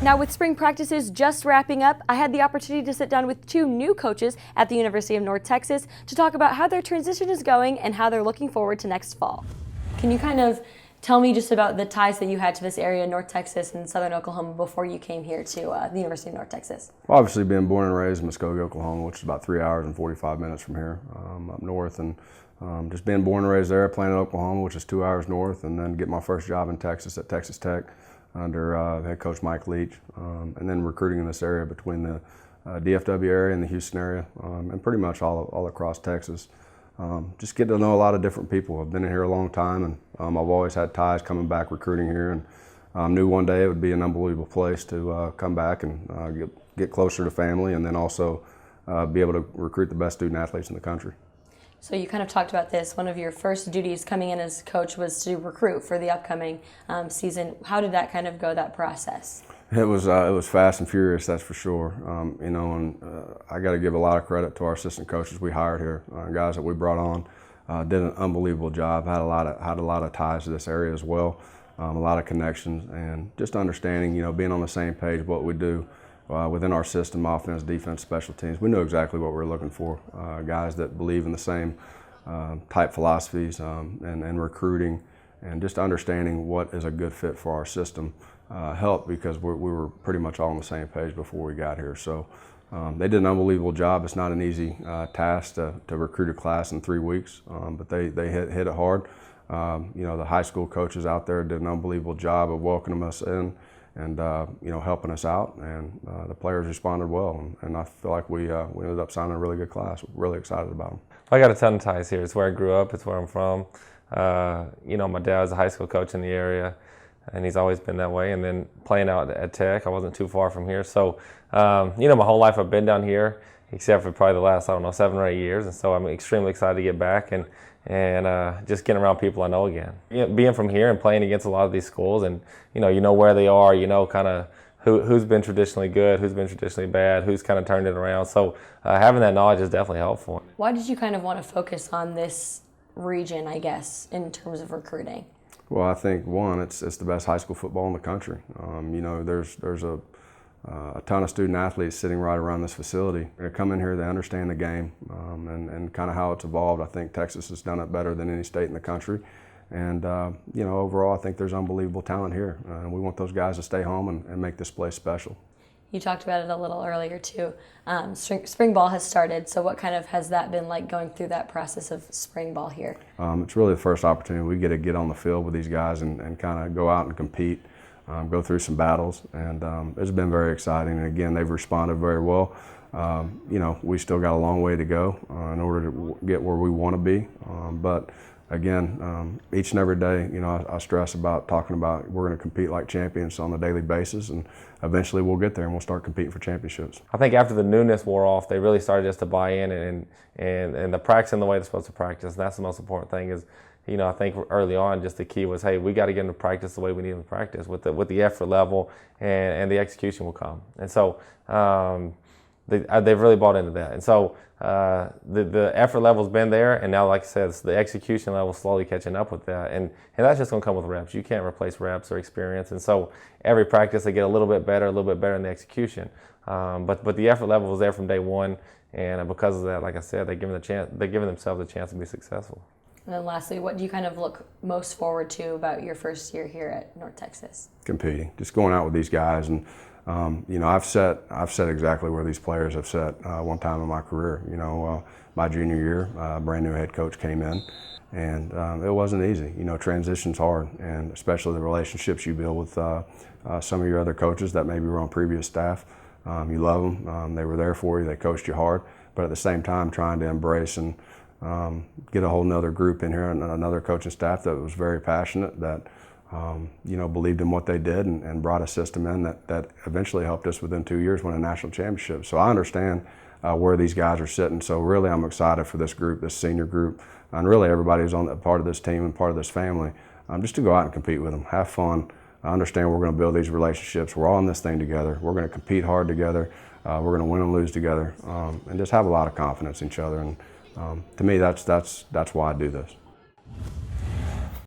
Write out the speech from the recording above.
Now, with spring practices just wrapping up, I had the opportunity to sit down with two new coaches at the University of North Texas to talk about how their transition is going and how they're looking forward to next fall. Can you kind of tell me just about the ties that you had to this area, North Texas and Southern Oklahoma, before you came here to the University of North Texas? Well, obviously, being born and raised in Muskogee, Oklahoma, which is about 3 hours and 45 minutes from here, up north, and just being born and raised there, playing in Oklahoma, which is 2 hours north, and then get my first job in Texas at Texas Tech under head coach Mike Leach, and then recruiting in this area between the DFW area and the Houston area, and pretty much all across Texas. Just get to know a lot of different people. I've been in here a long time, and I've always had ties coming back recruiting here, and knew one day it would be an unbelievable place to come back and get closer to family, and then also be able to recruit the best student athletes in the country. So you kind of talked about this. One of your first duties coming in as coach was to recruit for the upcoming season. How did that kind of go, that process? It was fast and furious, that's for sure. And I got to give a lot of credit to our assistant coaches we hired here, guys that we brought on. Did an unbelievable job. Had a lot of ties to this area as well, a lot of connections, and just understanding, being on the same page, what we do within our system, offense, defense, special teams. We knew exactly what we were looking for. Guys that believe in the same type philosophies and recruiting, and just understanding what is a good fit for our system helped, because we were pretty much all on the same page before we got here. So they did an unbelievable job. It's not an easy task to recruit a class in 3 weeks, but they hit it hard. The high school coaches out there did an unbelievable job of welcoming us in and helping us out, and the players responded well, and I feel like we ended up signing a really good class. We're really excited about them. I got a ton of ties here. It's where I grew up. It's where I'm from. My dad was a high school coach in the area, and he's always been that way. And then playing out at Tech, I wasn't too far from here. So, my whole life I've been down here, except for probably the last, 7 or 8 years. And so I'm extremely excited to get back and just getting around people I know again. Being from here and playing against a lot of these schools, and you know where they are, kind of who's been traditionally good, who's been traditionally bad, who's kind of turned it around. So having that knowledge is definitely helpful. Why did you kind of want to focus on this region, I guess, in terms of recruiting? Well, I think one, it's the best high school football in the country. There's a ton of student athletes sitting right around this facility. They come in here, they understand the game, and kind of how it's evolved. I think Texas has done it better than any state in the country. And, overall, I think there's unbelievable talent here. We want those guys to stay home and make this place special. You talked about it a little earlier, too. Spring ball has started, so what kind of has that been like, going through that process of spring ball here? It's really the first opportunity we get to get on the field with these guys and kind of go out and compete. Go through some battles, and it's been very exciting. And again, they've responded very well. We still got a long way to go in order to get where we want to be. But again, each and every day, I stress about talking about we're going to compete like champions on a daily basis, and eventually we'll get there and we'll start competing for championships. I think after the newness wore off, they really started just to buy in and the practicing the way they're supposed to practice. And that's the most important thing is, I think early on, just the key was, hey, we got to get them to practice the way we need them to practice with the effort level, and the execution will come. And so they've really bought into that. And so the effort level's been there, and now, like I said, the execution level slowly catching up with that. And that's just going to come with reps. You can't replace reps or experience. And so every practice they get a little bit better in the execution. But the effort level was there from day one, and because of that, like I said, they're giving themselves a chance to be successful. And then lastly, what do you kind of look most forward to about your first year here at North Texas? Competing, just going out with these guys, and I've set exactly where these players have set one time in my career. My junior year, a brand new head coach came in, and it wasn't easy. Transition's hard, and especially the relationships you build with some of your other coaches that maybe were on previous staff. You love them, they were there for you, they coached you hard, but at the same time trying to embrace and get a whole nother group in here and another coaching staff that was very passionate, that believed in what they did and brought a system in that eventually helped us within 2 years win a national championship. So I understand where these guys are sitting. So really I'm excited for this group, this senior group, and really everybody who's on that part of this team and part of this family, just to go out and compete with them, have fun. I understand we're going to build these relationships. We're all in this thing together. We're going to compete hard together. We're going to win and lose together, and just have a lot of confidence in each other. And to me, that's why I do this.